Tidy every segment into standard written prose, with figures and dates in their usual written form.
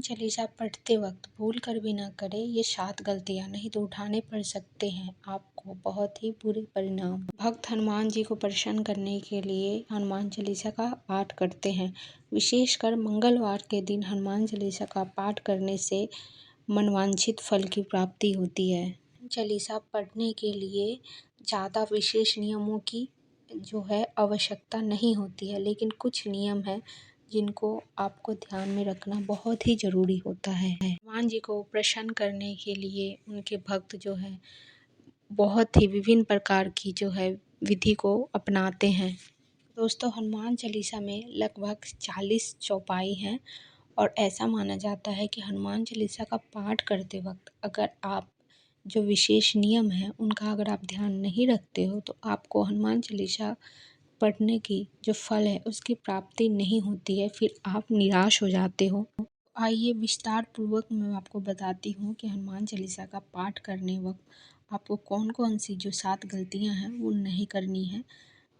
चालीसा पढ़ते वक्त भूल कर भी ना करें ये 7 गलतियां, नहीं तो उठाने पड़ सकते हैं आपको बहुत ही बुरे परिणाम। भक्त हनुमान जी को प्रसन्न करने के लिए हनुमान चालीसा का पाठ करते हैं। विशेषकर मंगलवार के दिन हनुमान चालीसा का पाठ करने से मनवांछित फल की प्राप्ति होती है। चालीसा पढ़ने के लिए ज़्यादा विशेष नियमों की आवश्यकता नहीं होती है, लेकिन कुछ नियम है जिनको आपको ध्यान में रखना बहुत ही ज़रूरी होता है। हनुमान जी को प्रसन्न करने के लिए उनके भक्त बहुत ही विभिन्न प्रकार की विधि को अपनाते हैं। दोस्तों, हनुमान चालीसा में लगभग 40 चौपाई हैं और ऐसा माना जाता है कि हनुमान चालीसा का पाठ करते वक्त अगर आप जो विशेष नियम हैं उनका अगर आप ध्यान नहीं रखते हो तो आपको हनुमान चालीसा पढ़ने की जो फल है उसकी प्राप्ति नहीं होती है, फिर आप निराश हो जाते हो। आइए विस्तार पूर्वक मैं आपको बताती हूँ कि हनुमान चालीसा का पाठ करने वक्त आपको कौन कौन सी जो 7 गलतियाँ हैं वो नहीं करनी है।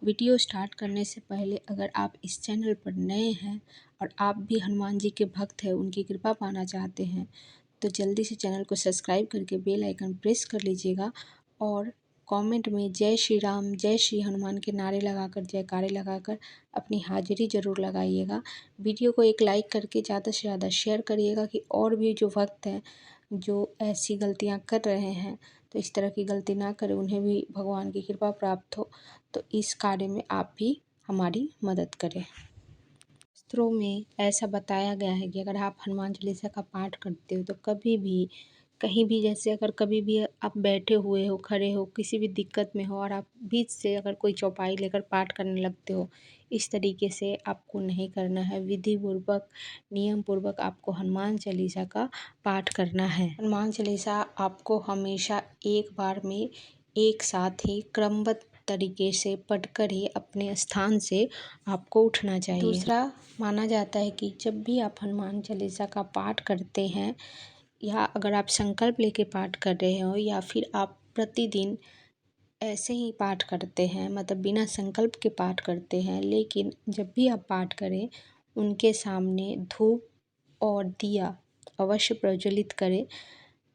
वीडियो स्टार्ट करने से पहले अगर आप इस चैनल पर नए हैं और आप भी हनुमान जी के भक्त हैं, उनकी कृपा पाना चाहते हैं, तो जल्दी से चैनल को सब्सक्राइब करके बेल आइकन प्रेस कर लीजिएगा और कमेंट में जय श्री राम, जय श्री हनुमान के नारे लगाकर, जयकारे लगाकर अपनी हाजिरी ज़रूर लगाइएगा। वीडियो को एक लाइक करके ज़्यादा से ज़्यादा शेयर करिएगा कि और भी जो भक्त हैं जो ऐसी गलतियां कर रहे हैं तो इस तरह की गलती ना करें, उन्हें भी भगवान की कृपा प्राप्त हो। तो इस कार्य में आप भी हमारी मदद करें। शास्त्रों में ऐसा बताया गया है कि अगर आप हनुमान चालीसा का पाठ करते हो तो कभी भी कहीं भी, जैसे अगर कभी भी आप बैठे हुए हो, खड़े हो, किसी भी दिक्कत में हो और आप बीच से अगर कोई चौपाई लेकर पाठ करने लगते हो, इस तरीके से आपको नहीं करना है। विधि पूर्वक, नियम पूर्वक आपको हनुमान चालीसा का पाठ करना है। हनुमान चालीसा आपको हमेशा एक बार में एक साथ ही क्रमबद्ध तरीके से पढ़कर ही अपने स्थान से आपको उठना चाहिए। दूसरा, माना जाता है कि जब भी आप हनुमान चालीसा का पाठ करते हैं या अगर आप संकल्प लेके पाठ कर रहे हो या फिर आप प्रतिदिन ऐसे ही पाठ करते हैं, मतलब बिना संकल्प के पाठ करते हैं, लेकिन जब भी आप पाठ करें उनके सामने धूप और दिया अवश्य प्रज्वलित करें।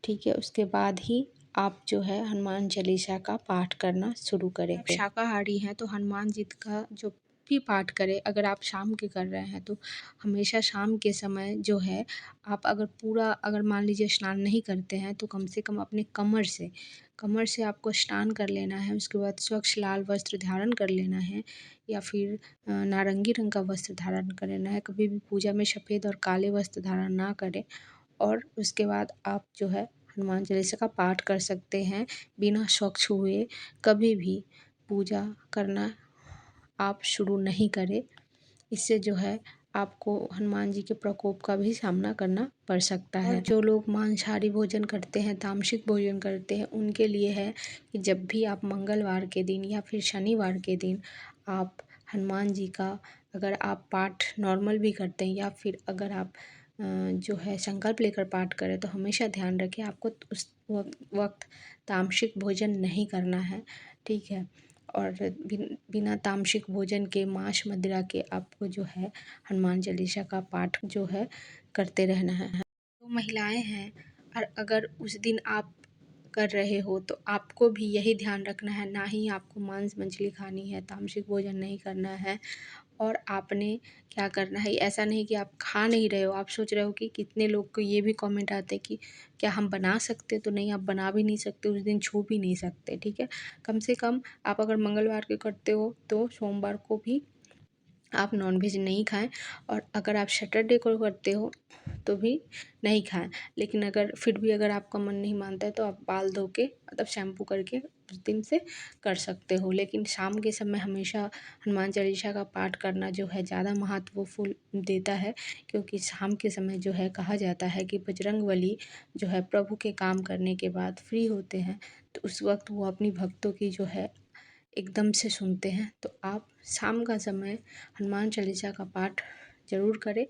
ठीक है, उसके बाद ही आप हनुमान चालीसा का पाठ करना शुरू करें। आप शाकाहारी हैं तो हनुमान जी का जो भी पाठ करें, अगर आप शाम के कर रहे हैं तो हमेशा शाम के समय आप अगर मान लीजिए स्नान नहीं करते हैं तो कम से कम अपने कमर से आपको स्नान कर लेना है। उसके बाद स्वच्छ लाल वस्त्र धारण कर लेना है या फिर नारंगी रंग का वस्त्र धारण कर लेना है। कभी भी पूजा में सफ़ेद और काले वस्त्र धारण ना करें और उसके बाद आप हनुमान चालीसा का पाठ कर सकते हैं बिना स्वच्छ हुए। कभी भी पूजा करना आप शुरू नहीं करें, इससे आपको हनुमान जी के प्रकोप का भी सामना करना पड़ सकता है। जो लोग मांसाहारी भोजन करते हैं, तामसिक भोजन करते हैं, उनके लिए है कि जब भी आप मंगलवार के दिन या फिर शनिवार के दिन आप हनुमान जी का अगर आप पाठ नॉर्मल भी करते हैं या फिर अगर आप संकल्प लेकर पाठ करें तो हमेशा ध्यान रखें आपको उस वक्त तामसिक भोजन नहीं करना है। ठीक है, और बिना तामसिक भोजन के, मांस मदिरा के आपको हनुमान चालीसा का पाठ करते रहना है। तो महिलाएं हैं और अगर उस दिन आप कर रहे हो तो आपको भी यही ध्यान रखना है, ना ही आपको मांस मछली खानी है, तामसिक भोजन नहीं करना है। और आपने क्या करना है, ऐसा नहीं कि आप खा नहीं रहे हो, आप सोच रहे हो कि कितने लोग को ये भी कमेंट आते हैं कि क्या हम बना सकते, तो नहीं, आप बना भी नहीं सकते, उस दिन छू भी नहीं सकते। ठीक है, कम से कम आप अगर मंगलवार के करते हो तो सोमवार को भी आप नॉनवेज नहीं खाएं और अगर आप सैटरडे को करते हो तो भी नहीं खाएं। लेकिन अगर फिर भी अगर आपका मन नहीं मानता है तो आप बाल धो के, मतलब शैम्पू करके उस दिन से कर सकते हो। लेकिन शाम के समय हमेशा हनुमान चालीसा का पाठ करना ज़्यादा महत्वपूर्ण देता है, क्योंकि शाम के समय कहा जाता है कि बजरंगबली प्रभु के काम करने के बाद फ्री होते हैं, तो उस वक्त वो अपनी भक्तों की एकदम से सुनते हैं। तो आप शाम का समय हनुमान चालीसा का पाठ ज़रूर करें,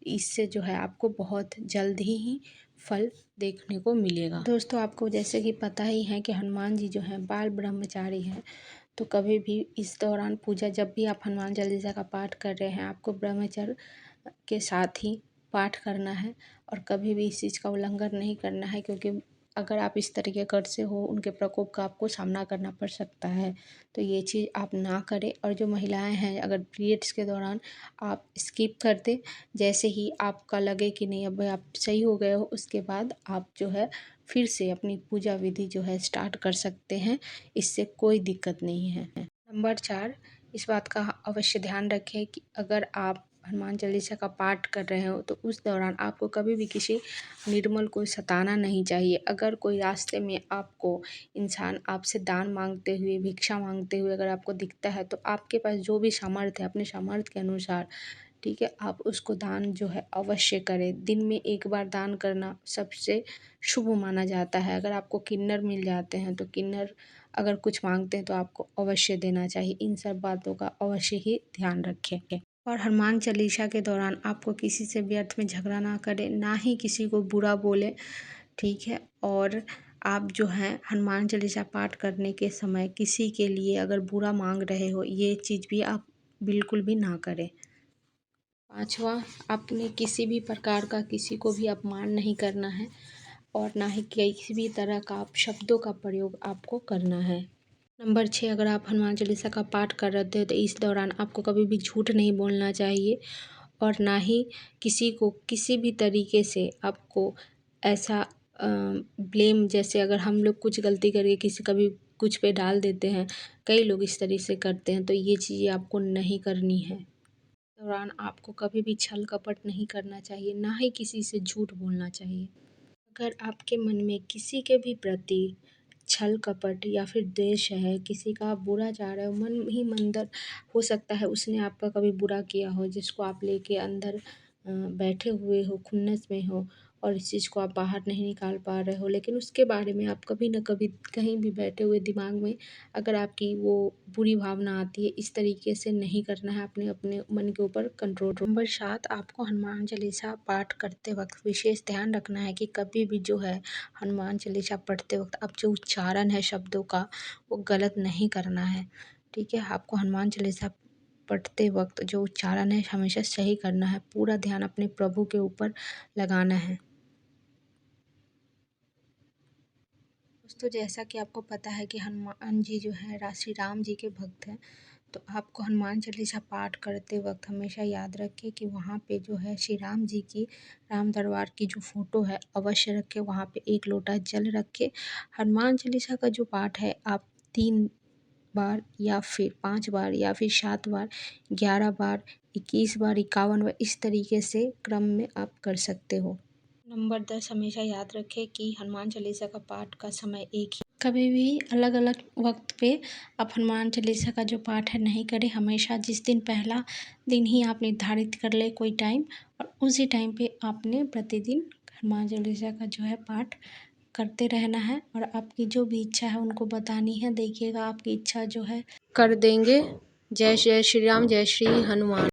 इससे आपको बहुत जल्द ही फल देखने को मिलेगा। दोस्तों, आपको जैसे कि पता ही है कि हनुमान जी बाल ब्रह्मचारी हैं, तो कभी भी इस दौरान पूजा, जब भी आप हनुमान चालीसा का पाठ कर रहे हैं, आपको ब्रह्मचर्य के साथ ही पाठ करना है और कभी भी इस चीज़ का उल्लंघन नहीं करना है, क्योंकि अगर आप इस तरीके करते हो उनके प्रकोप का आपको सामना करना पड़ सकता है। तो ये चीज़ आप ना करें। और जो महिलाएं हैं, अगर पीरियड्स के दौरान आप स्किप कर दें, जैसे ही आपका लगे कि नहीं अब आप सही हो गए हो, उसके बाद आप जो है फिर से अपनी पूजा विधि जो है स्टार्ट कर सकते हैं। इससे कोई दिक्कत नहीं है। नंबर 4, इस बात का अवश्य ध्यान रखें कि अगर आप हनुमान चालीसा का पाठ कर रहे हो तो उस दौरान आपको कभी भी किसी निर्मल को सताना नहीं चाहिए। अगर कोई रास्ते में आपको इंसान आपसे दान मांगते हुए, भिक्षा मांगते हुए अगर आपको दिखता है, तो आपके पास जो भी सामर्थ्य है, अपने सामर्थ्य के अनुसार, ठीक है, आप उसको दान जो है अवश्य करें। दिन में एक बार दान करना सबसे शुभ माना जाता है। अगर आपको किन्नर मिल जाते हैं तो किन्नर अगर कुछ मांगते हैं तो आपको अवश्य देना चाहिए। इन सब बातों का अवश्य ही ध्यान रखें। और हनुमान चालीसा के दौरान आपको किसी से व्यर्थ में झगड़ा ना करें, ना ही किसी को बुरा बोले, ठीक है। और आप जो है हनुमान चालीसा पाठ करने के समय किसी के लिए अगर बुरा मांग रहे हो, ये चीज़ भी आप बिल्कुल भी ना करें। 5वां, आपने किसी भी प्रकार का किसी को भी अपमान नहीं करना है और ना ही किसी भी तरह का आप शब्दों का प्रयोग आपको करना है। नंबर 6, अगर आप हनुमान चालीसा का पाठ कर रहे थे तो इस दौरान आपको कभी भी झूठ नहीं बोलना चाहिए और ना ही किसी को किसी भी तरीके से आपको ऐसा ब्लेम, जैसे अगर हम लोग कुछ गलती करके किसी कभी कुछ पे डाल देते हैं, कई लोग इस तरीके से करते हैं, तो ये चीज़ें आपको नहीं करनी है। दौरान आपको कभी भी छल कपट नहीं करना चाहिए, ना ही किसी से झूठ बोलना चाहिए। अगर आपके मन में किसी के भी प्रति छल कपट या फिर द्वेष है, किसी का आप बुरा चाह रहे हो, मन ही मंदिर हो सकता है उसने आपका कभी बुरा किया हो, जिसको आप लेके अंदर बैठे हुए हो, खुन्नस में हो और इस चीज़ को आप बाहर नहीं निकाल पा रहे हो, लेकिन उसके बारे में आप कभी न कभी कहीं भी बैठे हुए दिमाग में अगर आपकी वो बुरी भावना आती है, इस तरीके से नहीं करना है। अपने अपने मन के ऊपर कंट्रोल। नंबर 7, आपको हनुमान चालीसा पाठ करते वक्त विशेष ध्यान रखना है कि कभी भी जो है हनुमान चालीसा पढ़ते वक्त अब जो उच्चारण है शब्दों का, वो गलत नहीं करना है, ठीक है। आपको हनुमान चालीसा पढ़ते वक्त जो उच्चारण है हमेशा सही करना है। पूरा ध्यान अपने प्रभु के ऊपर लगाना है। दोस्तों, जैसा कि आपको पता है कि हनुमान जी जो है श्री राम जी के भक्त हैं, तो आपको हनुमान चालीसा पाठ करते वक्त हमेशा याद रखें कि वहाँ पे जो है श्री राम जी की, राम दरबार की जो फ़ोटो है अवश्य रखें, वहाँ पे एक लोटा जल रखें। हनुमान चालीसा का जो पाठ है आप 3 बार या फिर 5 बार या फिर 7 बार, 11 बार, 21 बार, 51 बार, इस तरीके से क्रम में आप कर सकते हो। नंबर 10, हमेशा याद रखें कि हनुमान चालीसा का पाठ का समय एक ही, कभी भी अलग अलग वक्त पे आप हनुमान चालीसा का जो पाठ है नहीं करें। हमेशा जिस दिन पहला दिन ही आप निर्धारित कर ले कोई टाइम, और उसी टाइम पे आपने प्रतिदिन हनुमान चालीसा का जो है पाठ करते रहना है और आपकी जो भी इच्छा है उनको बतानी है। देखिएगा आपकी इच्छा जो है कर देंगे। जय जय श्री राम, जय श्री हनुमान।